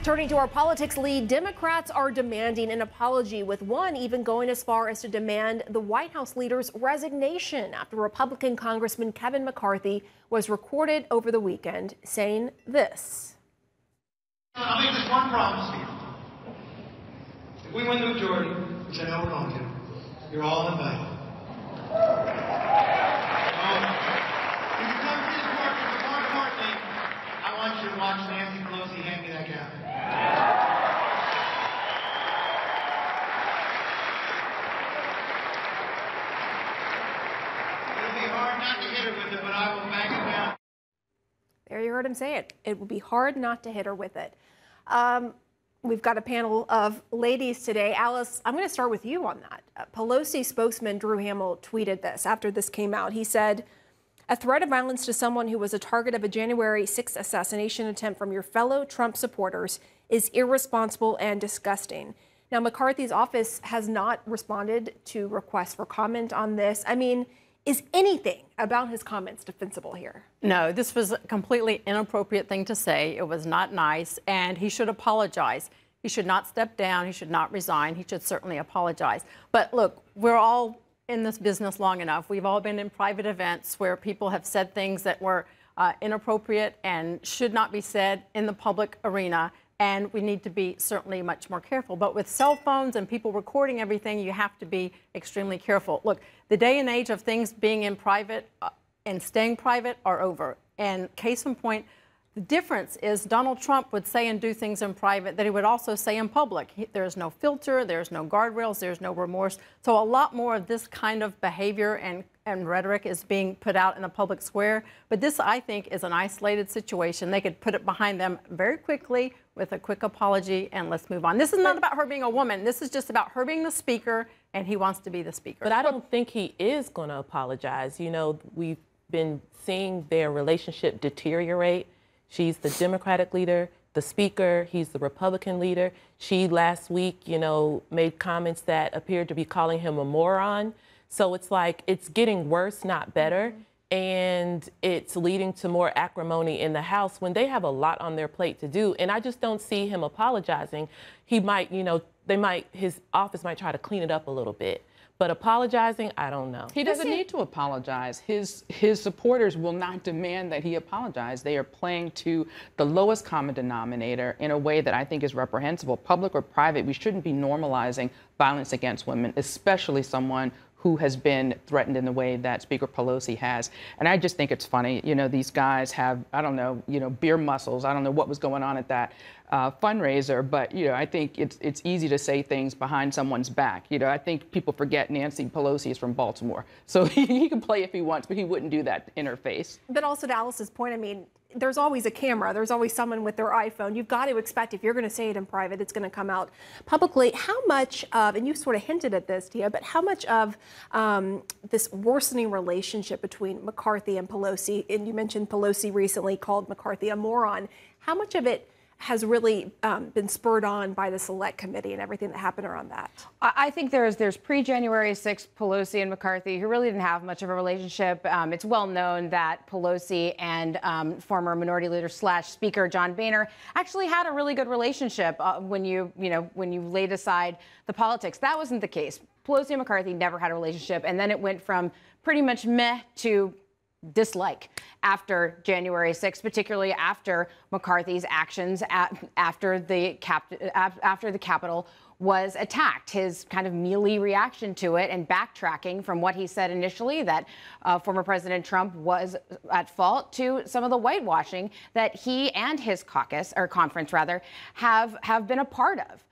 Turning to our politics lead, Democrats are demanding an apology, with one even going as far as to demand the White House leader's resignation after Republican Congressman Kevin McCarthy was recorded over the weekend saying this. I'll make this one promise to you. If we win the majority, which I know we're going to, you're all invited. If you come to this work, it's more importantly, I want you to watch Nancy Pelosi hand me that gavel. It'll be hard not to hit her with it, but I will bang it down. There you heard him say it. It will be hard not to hit her with it. We've got a panel of ladies today. Alice, I'm going to start with you on that. Pelosi spokesman Drew Hamill tweeted this after this came out. He said, "A threat of violence to someone who was a target of a January 6th assassination attempt from your fellow Trump supporters is irresponsible and disgusting." Now, McCarthy's office has not responded to requests for comment on this. I mean, is anything about his comments defensible here? No, this was a completely inappropriate thing to say. It was not nice, and he should apologize. He should not step down. He should not resign. He should certainly apologize. But look, we're all in this business long enough. We've all been in private events where people have said things that were inappropriate and should not be said in the public arena. And we need to be certainly much more careful. But with cell phones and people recording everything, you have to be extremely careful. Look, the day and age of things being in private and staying private are over. And case in point, the difference is Donald Trump would say and do things in private that he would also say in public. There's no filter, there's no guardrails, there's no remorse. So a lot more of this kind of behavior and rhetoric is being put out in the public square. But this, I think, is an isolated situation. They could put it behind them very quickly with a quick apology, and let's move on. This is not about her being a woman. This is just about her being the speaker, and he wants to be the speaker. But I don't think he is going to apologize. You know, we've been seeing their relationship deteriorate. She's the Democratic leader, the speaker, he's the Republican leader. She last week, you know, made comments that appeared to be calling him a moron. So it's like it's getting worse, not better. And it's leading to more acrimony in the House when they have a lot on their plate to do. And I just don't see him apologizing. He might, you know, his office might try to clean it up a little bit. But apologizing, I don't know. He doesn't need to apologize. His supporters will not demand that he apologize. They are playing to the lowest common denominator in a way that I think is reprehensible. Public or private, we shouldn't be normalizing violence against women, especially someone who has been threatened in the way that Speaker Pelosi has. And I just think it's funny, you know, these guys have, I don't know, you know, beer muscles. I don't know what was going on at that fundraiser, but, you know, I think it's easy to say things behind someone's back. You know, I think people forget Nancy Pelosi is from Baltimore. So he can play if he wants, but he wouldn't do that in her face. But also to Alice's point, I mean, there's always a camera. There's always someone with their iPhone. You've got to expect if you're going to say it in private, it's going to come out publicly. How much of, and you sort of hinted at this, Tia, but how much of this worsening relationship between McCarthy and Pelosi, and you mentioned Pelosi recently called McCarthy a moron, how much of it has really been spurred on by the Select Committee and everything that happened around that? I think there's pre-January 6th Pelosi and McCarthy who really didn't have much of a relationship. It's well known that Pelosi and former Minority Leader / Speaker John Boehner actually had a really good relationship when you laid aside the politics. That wasn't the case. Pelosi and McCarthy never had a relationship, and then it went from pretty much meh to dislike after January 6th, particularly after McCarthy's actions after the Capitol was attacked. His kind of mealy reaction to it and backtracking from what he said initially, that former President Trump was at fault, to some of the whitewashing that he and his conference have been a part of.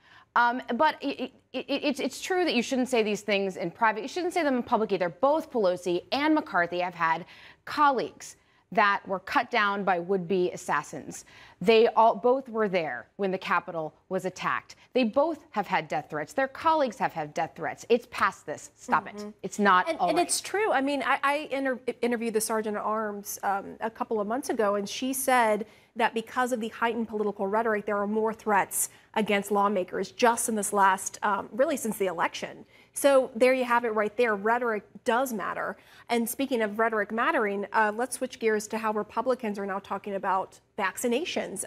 But it's true that you shouldn't say these things in private. You shouldn't say them in public either. Both Pelosi and McCarthy have had colleagues that were cut down by would-be assassins. They both were there when the Capitol was attacked. They both have had death threats. Their colleagues have had death threats. It's past this. Stop it. It's not all right. And it's true. I mean, I interviewed the Sergeant at Arms a couple of months ago, and she said that because of the heightened political rhetoric, there are more threats against lawmakers just in this last, really since the election. So there you have it right there. Rhetoric does matter. And speaking of rhetoric mattering, let's switch gears to how Republicans are now talking about vaccinations.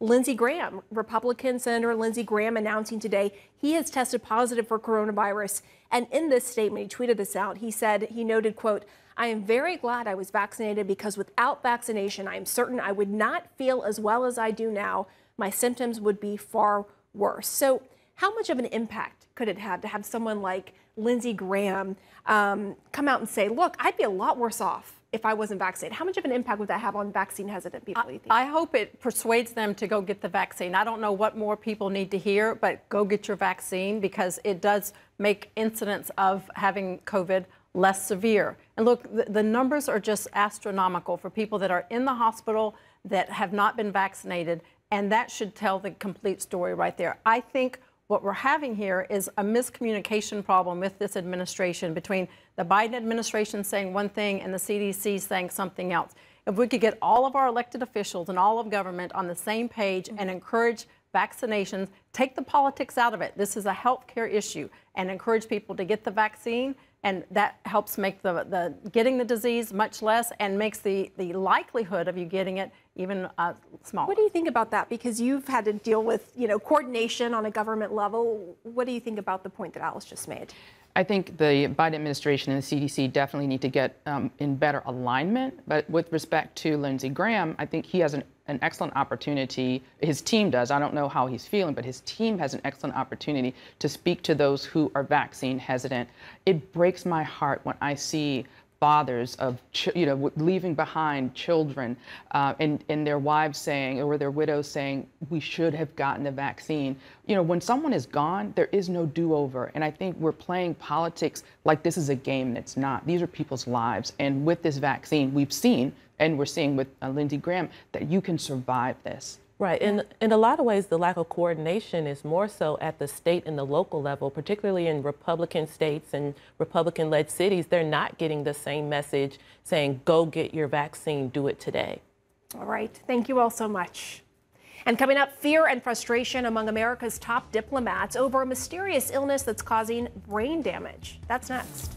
Lindsey Graham, Republican Senator Lindsey Graham, announcing today he has tested positive for coronavirus. And in this statement, he tweeted this out. He said, he noted, quote, "I am very glad I was vaccinated because without vaccination, I am certain I would not feel as well as I do now. My symptoms would be far worse." So how much of an impact could it have to have someone like Lindsey Graham come out and say, look, I'd be a lot worse off if I wasn't vaccinated? How much of an impact would that have on vaccine hesitant people, you think? I hope it persuades them to go get the vaccine. I don't know what more people need to hear, but go get your vaccine, because it does make incidents of having COVID less severe. And look, the numbers are just astronomical for people that are in the hospital that have not been vaccinated, and that should tell the complete story right there. I think what we're having here is a miscommunication problem with this administration, between the Biden administration saying one thing and the CDC saying something else. If we could get all of our elected officials and all of government on the same page and encourage vaccinations, take the politics out of it. This is a healthcare issue, and encourage people to get the vaccine. And that helps make the getting the disease much less, and makes the likelihood of you getting it even smaller. What do you think about that? Because you've had to deal with, coordination on a government level. What do you think about the point that Alice just made? I think the Biden administration and the CDC definitely need to get in better alignment. But with respect to Lindsey Graham, I think he has an excellent opportunity. His team does. I don't know how he's feeling, but his team has an excellent opportunity to speak to those who are vaccine hesitant. It breaks my heart when I see fathers of, leaving behind children and their wives saying, or their widows saying, we should have gotten the vaccine. When someone is gone, there is no do-over. And I think we're playing politics like this is a game, and it's not. These are people's lives. And with this vaccine, we've seen, and we're seeing with Lindsey Graham, that you can survive this. Right. And in a lot of ways, the lack of coordination is more so at the state and the local level, particularly in Republican states and Republican-led cities. They're not getting the same message saying, go get your vaccine, do it today. All right. Thank you all so much. And coming up, fear and frustration among America's top diplomats over a mysterious illness that's causing brain damage. That's next.